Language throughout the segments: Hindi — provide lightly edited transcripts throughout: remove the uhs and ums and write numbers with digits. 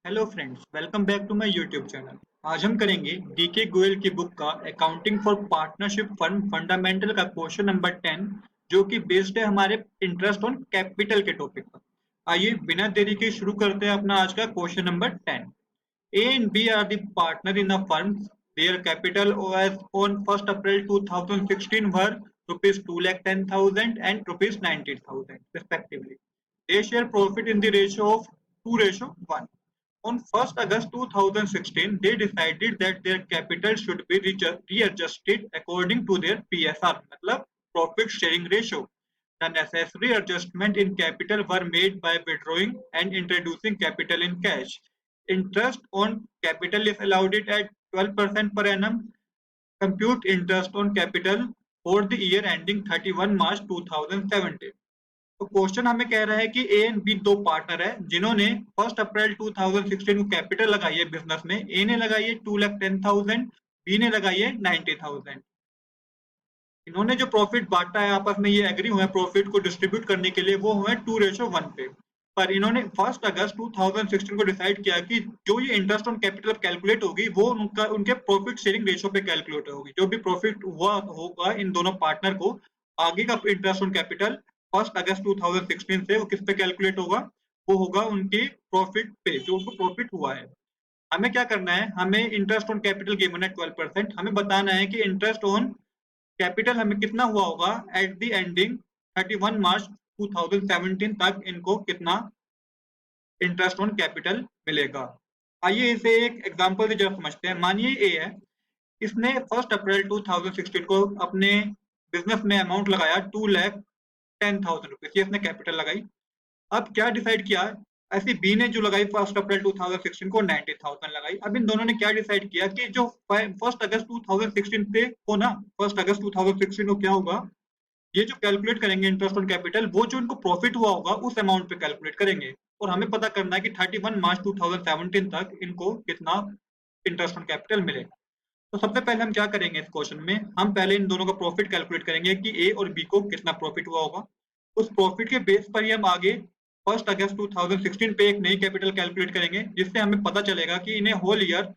Hello friends, welcome back to my YouTube channel. आज हम करेंगे डीके गोयल की बुक का accounting for partnership firm fundamental का क्वेश्चन नंबर 10, जो कि बेस्ड है हमारे इंटरेस्ट ऑन कैपिटल के टॉपिक पर। आइए बिना देरी के शुरू करते हैं अपना आज का question number 10। A and B are the partner in the firm. Their capital as on 1st April 2016 were rupees 2,10,000 and rupees 90,000 respectively. They share profit in the ratio of 2:1. On 1st August 2016, they decided that their capital should be readjusted according to their PSR, मतलब profit sharing ratio. The necessary adjustment in capital were made by withdrawing and introducing capital in cash. Interest on capital is allowed it at 12% per annum. Compute interest on capital for the year ending 31 March 2017. तो क्वेश्चन हमें कह रहा है कि ए एंड बी दो पार्टनर है जिन्होंने 1 अप्रैल 2016 को कैपिटल लगाई है बिजनेस में। ए ने लगाई है 2,10,000, बी ने लगाई है 90,000। इन्होंने जो प्रॉफिट बांटा है आपस में, ये एग्री हुए हैं प्रॉफिट को डिस्ट्रीब्यूट करने के लिए, वो हुए 2:1 पे। पर इन्होंने 1 अगस्त 2016 को डिसाइड किया कि जो ये इंटरेस्ट ऑन कैपिटल कैलकुलेट होगी वो उनके प्रॉफिट शेयरिंग रेशियो पे कैलकुलेट होगी। जो भी प्रॉफिट हुआ होगा इन दोनों पार्टनर को, आगे का इंटरेस्ट ऑन कैपिटल 1 अगस्त 2016 से वो किस पे कैलकुलेट होगा, वो होगा उनकी प्रॉफिट पे, जो उनको प्रॉफिट हुआ है। हमें क्या करना है, हमें इंटरेस्ट ऑन कैपिटल गिवन है 12%। हमें बताना है कि इंटरेस्ट ऑन कैपिटल हमें कितना हुआ होगा एट द एंडिंग 31 मार्च 2017 तक, इनको कितना इंटरेस्ट ऑन कैपिटल मिलेगा। आइए इसे एक एग्जांपल से जरा समझते हैं। मानिए ए है, इसने 1 अप्रैल 2016 को अपने बिजनेस में अमाउंट लगाया 2,10,000 रुपीज, ये इसने कैपिटल लगाई। अब क्या डिसाइड किया, ऐसे बी ने जो लगाई 1 अप्रैल 2016 को 90,000 लगाई। अब इन दोनों ने क्या डिसाइड किया कि जो 1 अगस्त 2016 पे हो ना, 1 अगस्त 2016 को क्या होगा, ये जो कैलकुलेट करेंगे इंटरेस्ट ऑन कैपिटल, वो जो इनको प्रॉफिट हुआ होगा उस अमाउंट पे कैलकुलेट करेंगे। और हमें पता करना है कि 31 मार्च 2017 तक इनको कितना इंटरेस्ट ऑन कैपिटल मिलेगा। तो सबसे पहले हम क्या करेंगे इस क्वेश्चन में, हम पहले इन दोनों का प्रॉफिट कैलकुलेट करेंगे कि ए और बी को कितना प्रॉफिट हुआ होगा। उस प्रॉफिट के बेस पर ही हम आगे 1 अगस्त 2016 पे एक नई कैपिटल कैलकुलेट करेंगे, जिससे हमें पता चलेगा कि इन्हें होल ईयर,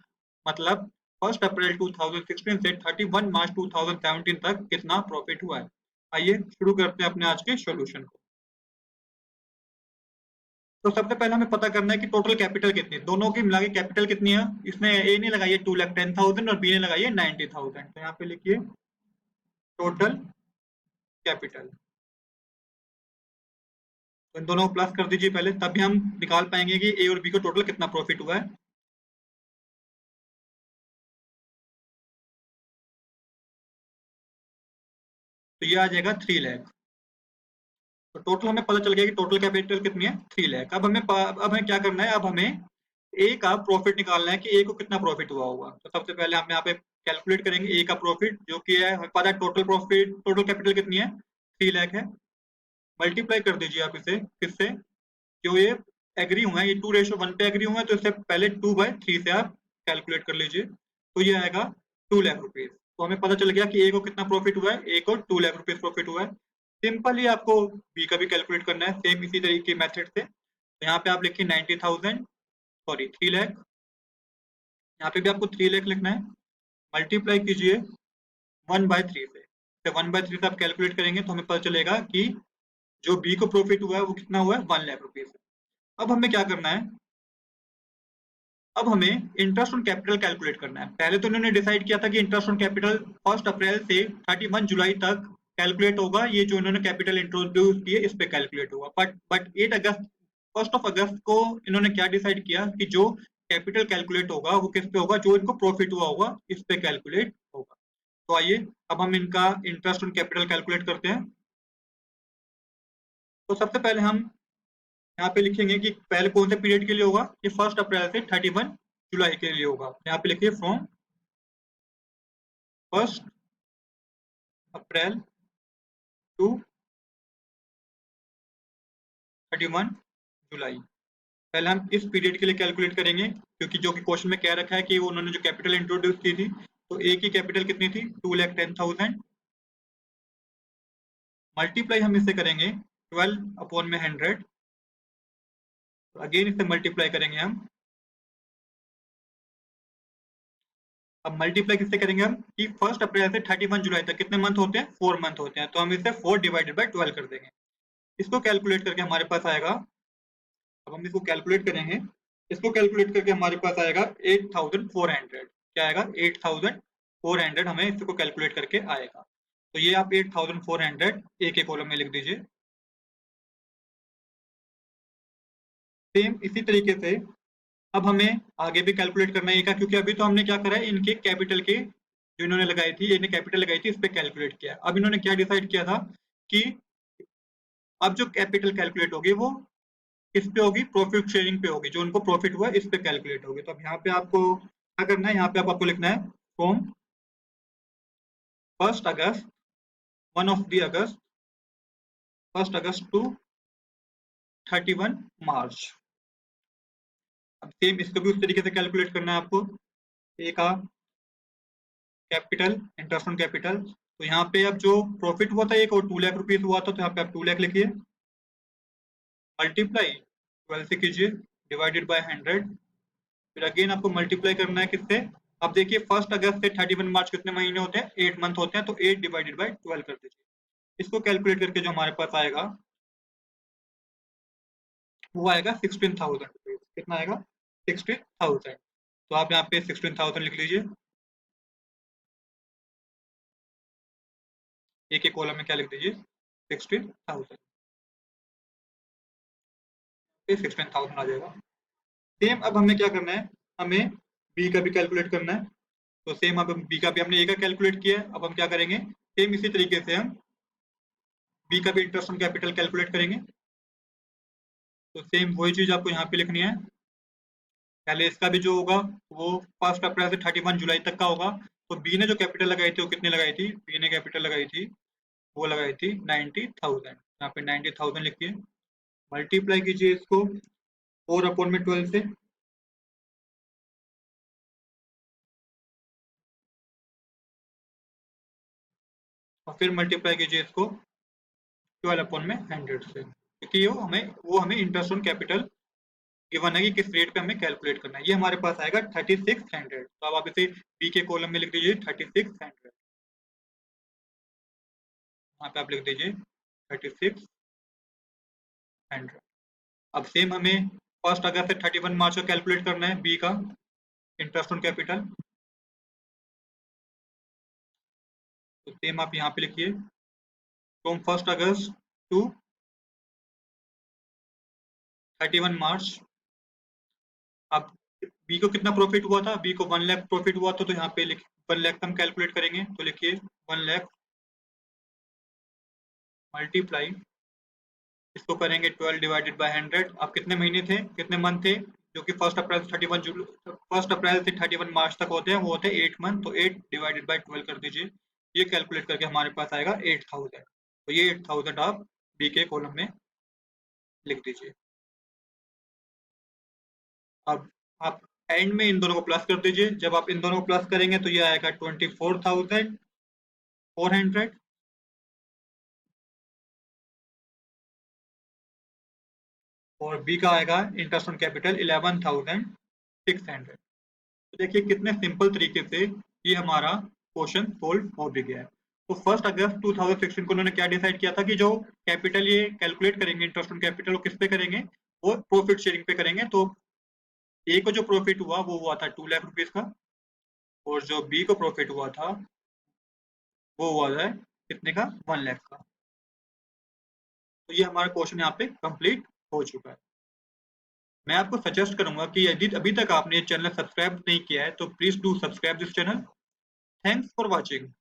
मतलब 1 अप्रैल 2016 से 31 मार्च 2017 तक कितना प्रॉफिट हुआ है। आइए शुरू करते हैं अपने आज के सॉल्यूशन को। तो सबसे पहले हमें पता करना है कि टोटल कैपिटल कितनी है, दोनों की मिला के कैपिटल कितनी है। इसने ए ने लगाई है 2,10,000 और बी ने लगाई है 90,000। तो यहाँ पे लिखिए टोटल कैपिटल। तो इन दोनों को प्लस कर दीजिए पहले, तभी हम निकाल पाएंगे कि ए और बी को टोटल कितना प्रॉफिट हुआ है। तो ये आ जाएगा 3 लाख। तो टोटल हमें पता चल गया कि टोटल कैपिटल कितनी है, 3 लाख। अब हमें क्या करना है, अब हमें ए का प्रॉफिट निकालना है कि ए को कितना प्रॉफिट हुआ होगा। तो सबसे पहले हम यहाँ पे कैलकुलेट करेंगे ए का प्रॉफिट, जो कि है हमें पता है टोटल प्रॉफिट, टोटल कैपिटल कितनी है, 3 लाख है। मल्टीप्लाई कर दीजिए आप इसे किससे, जो ये एग्री हुआ है, ये 2:1 पे एग्री हुआ है, तो इससे पहले 2/3 से आप कैलकुलेट कर लीजिए। तो ये आएगा 2 लाख रुपीज। तो हमें पता चल गया कि ए को कितना प्रॉफिट हुआ है, ए को 2 लाख रुपीज प्रॉफिट हुआ है। सिंपल ही आपको बी का भी कैलकुलेट करना है सेम इसी तरीके मेथड से। तो यहाँ पे आप लिखिए 90,000, सॉरी 3 लाख, यहाँ पे भी आपको 3 लाख लिखना है। मल्टीप्लाई कीजिए 1/3 से 1/3 से आप कैलकुलेट करेंगे तो हमें पता चलेगा कि जो बी को प्रॉफिट हुआ है वो कितना हुआ है, 1 लाख रुपीज। अब हमें क्या करना है, अब हमें इंटरेस्ट ऑन कैपिटल कैलकुलेट करना है। पहले तो इन्होंने डिसाइड किया था कि इंटरेस्ट ऑन कैपिटल 1 अप्रैल से 31 जुलाई तक कैलकुलेट होगा, ये जो इन्होंने कैपिटल इंट्रोड्यूस की है इस पे कैलकुलेट होगा। बट 8 अगस्त, 1 अगस्त को इन्होंने क्या डिसाइड किया कि जो कैपिटल कैलकुलेट होगा वो किस पे होगा, जो इनको प्रॉफिट हुआ होगा इस पे कैलकुलेट होगा। तो आइए अब हम इनका इंटरेस्ट ऑन कैपिटल कैलकुलेट करते हैं। तो सबसे पहले हम यहाँ पे लिखेंगे कि पहले कौन से पीरियड के लिए होगा, कि 1 अप्रैल से 31 जुलाई के लिए होगा। यहाँ पे लिखिए फ्रॉम 1 अप्रैल टू 31 जुलाई। पहले हम इस पीरियड के लिए कैलकुलेट करेंगे, क्योंकि जो कि क्वेश्चन में कह रखा है कि उन्होंने जो कैपिटल इंट्रोड्यूस की थी, तो ए की कैपिटल कितनी थी, 2,10,000। मल्टीप्लाई हम इससे करेंगे 12 अपॉन में 100। अगेन इससे मल्टीप्लाई करेंगे हम अब मल्टीप्लाई किससे करेंगे हम कि 1 अप्रैल से 31 जुलाई तक कितने मंथ होते हैं, 4 मंथ होते हैं, तो हम इसे 4 डिवाइडेड बाय 12 कर देंगे। इसको कैलकुलेट करके हमारे पास आएगा, अब हम इसको कैलकुलेट करेंगे, इसको कैलकुलेट करके हमारे पास आएगा 8400। क्या आएगा 8400 हमें इसको कैलकुलेट करके आएगा। तो ये आप 8400 एक एक कॉलम में लिख दीजिए। सेम इसी तरीके से अब हमें आगे भी कैलकुलेट करना है, क्योंकि अभी तो हमने क्या करा है, इनके कैपिटल के जो इन्होंने लगाई थी, इन्हें कैपिटल लगाई थी, इस पे कैलकुलेट किया। अब इन्होंने क्या डिसाइड किया था कि अब जो कैपिटल कैलकुलेट होगी वो किस पे होगी, प्रॉफिट शेयरिंग पे होगी, जो उनको प्रॉफिट हुआ इस पे कैलकुलेट होगी। तो अब यहाँ पे आपको क्या करना है, यहाँ पे आपको लिखना है from 1 August 1 of the August 1 August to 31 March. अब सेम इसको भी उस तरीके से कैलकुलेट करना है आपको। ए का कैपिटल, इंटरेस्ट ऑन कैपिटल, तो यहाँ पे अब जो प्रॉफिट हुआ था एक और 2 लाख रुपीज हुआ था, तो यहाँ पे आप 2 लाख लिखिए, मल्टीप्लाई 12 से कीजिए, डिवाइडेड बाय 100, फिर अगेन आपको मल्टीप्लाई करना है किससे। अब देखिए 1 अगस्त से 31 मार्च कितने महीने होते हैं, 8 मंथ होते हैं, तो 8 डिवाइडेड बाय 12 कर दीजिए। इसको कैलकुलेट करके जो हमारे पास आएगा वो आएगा 16,000 रुपीज। कितना आएगा 16,000। तो आप यहाँ पे 16,000 लिख लीजिए, एक एक कॉलम में क्या लिख दीजिए 16,000, 16,000 आ जाएगा। सेम अब हमें क्या करना है, हमें बी का भी कैलकुलेट करना है। तो सेम अब बी का भी हमने ए का कैलकुलेट किया है, अब हम क्या करेंगे, सेम इसी तरीके से हम बी का भी इंटरेस्ट ऑन कैपिटल कैलकुलेट करेंगे। तो सेम वही चीज आपको यहाँ पे लिखनी है। पहले इसका भी जो होगा वो 1 अप्रैल से 31 जुलाई तक का होगा। तो बी ने जो कैपिटल लगाई थी वो कितनी लगाई थी, बी ने कैपिटल लगाई थी वो लगाई थी 90,000। यहाँ पे 90,000 लिखिए, मल्टीप्लाई कीजिए इसको 4/12 से, और फिर मल्टीप्लाई कीजिए इसको 12/100 से, क्योंकि वो हमें इंटरेस्ट ऑन कैपिटल गिवन है कि किस रेट पे हमें कैलकुलेट करना है। ये हमारे पास आएगा 3600। तो अब आप इसे बी के कॉलम में लिख दीजिए 3600, यहाँ पे आप लिख दीजिए 3600। अब सेम हमें 1 अगस्त से 31 मार्च को कैलकुलेट करना है बी का इंटरेस्ट ऑन कैपिटल। तो सेम आप यहाँ पे लिखिए फ्रॉम 1 अगस्त टू 31 मार्च। अब बी को कितना प्रॉफिट हुआ था, बी को 1 लाख प्रॉफिट हुआ था, तो यहाँ पे 1 लाख हम कैलकुलेट करेंगे। तो लिखिए 1 लाख मल्टीप्लाई, इसको करेंगे 12 डिवाइडेड बाय 100। अब कितने महीने थे, कितने मंथ थे, जो कि 1 अप्रैल से 31 मार्च तक होते हैं, वो होते हैं 8 मंथ। तो 8 डिवाइडेड बाय 12 कर दीजिए, ये कैलकुलेट करके हमारे पास आएगा 8,000। तो ये 8,000 आप बी के कॉलम में लिख दीजिए। अब आप एंड में इन दोनों को प्लस कर दीजिए, जब आप इन दोनों को प्लस करेंगे तो ये आएगा 24,400, और बी का आएगा इंटरेस्ट ऑन कैपिटल 11,600। तो देखिए कितने सिंपल तरीके से ये हमारा क्वेश्चन सोल्व हो भी गया है। तो 1 अगस्त 2016 को उन्होंने क्या डिसाइड किया था कि जो कैपिटल ये कैलकुलेट करेंगे इंटरेस्ट ऑन कैपिटल, वो किस पे करेंगे, वो प्रॉफिट शेयरिंग पे करेंगे। तो ए को जो प्रॉफिट हुआ वो हुआ था 2 लाख रुपीज का, और जो बी को प्रॉफिट हुआ था वो हुआ है कितने का, 1 लाख का। तो ये हमारा क्वेश्चन यहाँ पे कंप्लीट हो चुका है। मैं आपको सजेस्ट करूंगा कि यदि अभी तक आपने ये चैनल सब्सक्राइब नहीं किया है तो please do subscribe this channel. Thanks for watching.